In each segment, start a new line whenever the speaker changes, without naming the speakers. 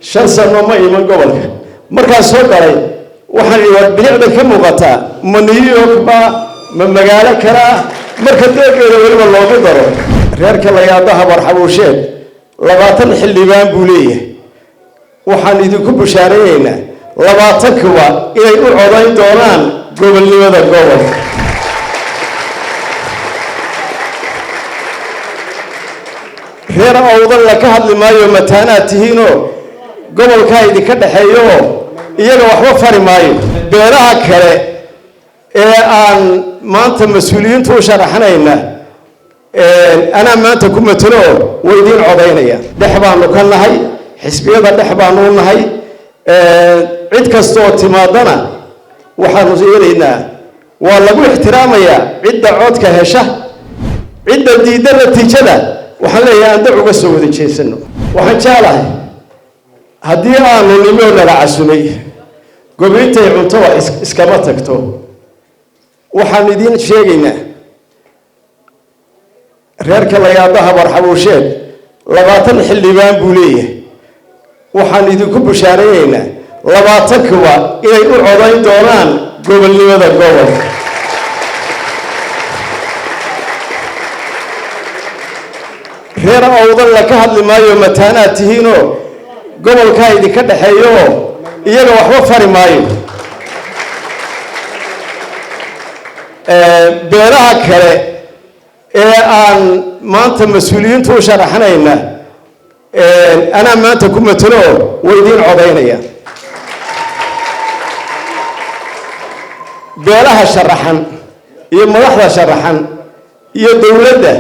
shan sano ma iman gobolka markaan soo galay waxaan iwad bilicda ka muuqataa ma New York ba ma magaalo kale marka deegeeda waliba loogu daro reerka la yaado habar xabuusheed 20 xildhibaan buu leeyahay waxaan idinku bushaareeynaa 20 kuwa inay u codayn doonaan gobolnimada gobolka reer awdan la ka hadli maayo mataanaad tihiinoo gobolka idinka dhaxeeyo iyaga waxba fari maayo beeraha kale ee aan maanta mas'uuliyiintu u sharaxnayna ana maanta ku matalo way idin codaynaya dhex baanu ka nahay xisbiyada dhex baanu nahay cid kasto timaadana waxaanu yeelaynaa waa lagu ixtiraamayaa cidda codka hesha cidda diidda natiijada waxaan leeyahay aan dad uga soo wada jeesano waxaan jeclahay haddii aanu nimoo nala casumay goobintay cunto iskama tagto waxaan idin sheegaynaa reerka la yaado habar xabuusheed 20 xildhibaan buu leeyahay waxaan idinku bushaareeynaa 20 kuwa inay u codayn doonaan gobolnimada gobolka reer awdan la ka hadli maayo mataanaad tihiinoo gobolka idinka dhaxeeyo iyaga waxba fari maayo beeraha kale ee aan maanta mas'uuliyiintu u sharaxnayna ana maanta ku matalo way idin codaynaya beeraha sharaxan iyo madaxda sharaxan iyo dawladda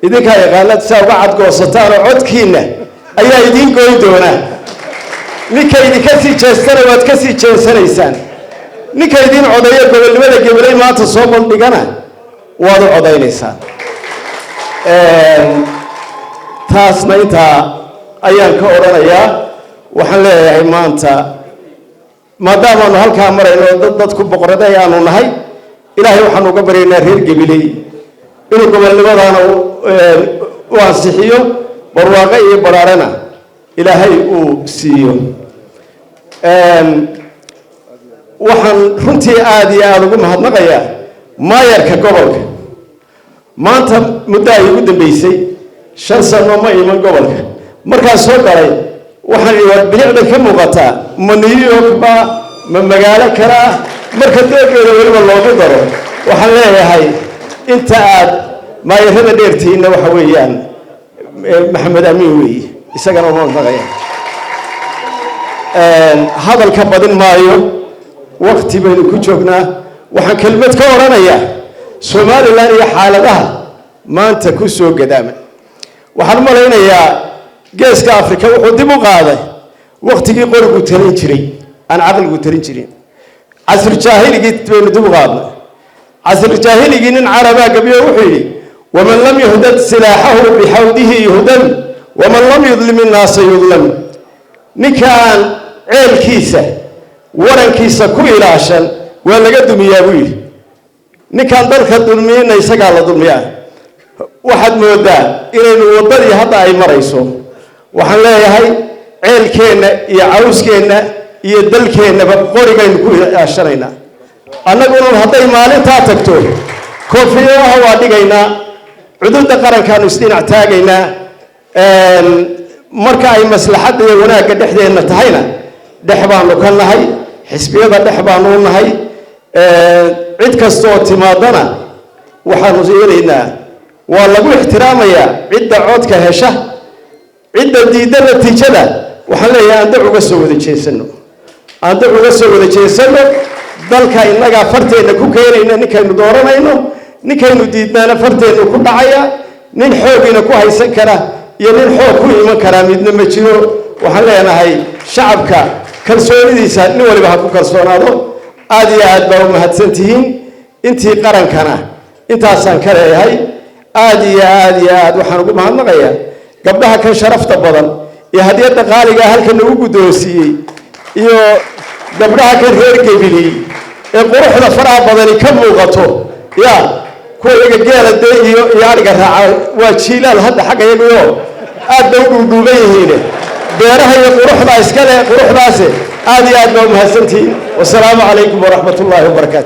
idinka yaqaanad sabab cad goosataan oo codkiina ayaa idin gooy doona ninka idinka sii jeestana waad ka sii jeesanaysaan ninka idin codeeyo gobolnimada Gabaley maanta soo bandhigana waad u codaynaysaan taasna inta ayaan ka oranayaa waxaan leeyahay maanta maadaama aanu halkaa marayno dadku boqorada ayaanu nahay ilaahay waxaan uga baryaynaa reer Gabaley inuu gobolnimadaana u ansixiyo barwaaqo iyo baraarana ilaahay uu siiyo waxaan runtii aad iyo aad ugu mahadnaqayaa maayarka gobolka maanta muddo ay ugu dambeysay 5 sano ma iman gobolka markaan soo galay waxaan iwad bilicda ka muuqataa ma New York ba ma magaalo kale marka deegeeda waliba loogu daro waxaan leeyahay inta aad maayarada dheertiina waxa weeyaan maxamed amiin weey isagana oo naqaya hadalka badin maayo waqti baynu ku joognaa waxaan kelmad ka oranayaa Soomaaliland iyo xaaladaha maanta ku soo gadaama waxaan malaynayaa geeska Afrika wuxuu dib u qaaday waqtigii qorigu tarin jiray aan aqalku tarin jirin casr jaahiligii baynu dib u qaadnay casr jaahiligii nin caraba gabiyo wuxuu yiri ومن لم يهدد سلاحه بحوضه يهدم ومن لم يظلم الناس يظلم نكان عيل كيسة ورن كيسة كوي راشن ولا قدم يابوي نكان ضرك الظلمين يسقى على ظلميان واحد مودا إلى الوضر يهضع أي مريسو وحن لا يهي عيل كينا يعوز كينا يدل كينا بقوري كوي راشنينا أنا أقول هذا مالي تاتكتو كوفيه هو دقينا عدود قرن كانوا استنع تاجينا مركا أي مصلحة وناك دحدينا تهينا دحبان وكلنا هاي حسبية دحبان ونا هاي عد كستوت مادنا وحنزيرنا والله بو احتراميا عد عود كهشة عد ديدة نتيجة وحنا عند عقسو ذي شيء سنو عند عقسو ذي شيء سنو ذلك إنك فرتين كوكين إنك ندورنا إنه ninkaynu diidnaana farteenu ku dhacaya nin xoogina ku haysan kara iyo nin xoog ku iman kara midna ma jiro waxaan leenahay shacabka kalsoonidiisa nin waliba ha ku kalsoonaado aad iyo aad baa u mahadsantihiin intii qarankana intaasaan ka leeyahay aad iyo aad waxaan ugu mahadnaqayaa gabdhaha kan sharafta badan iyo hadiyada qaaliga halkan ugu guddoonsiiyey iyo gabdhaha kan reer Gabaley ee quruxda faraha badani ka muuqato يا كل جيل الدنيا يارجع وشيلان هذا حاجة يقولوا أدوا دوبيه هنا beeraha iyo quruxda iskale quruxdaasi aad iyo aad baa umahadsantihiin wasalaamu calaykum waraxmat ullaahi wabarakaatu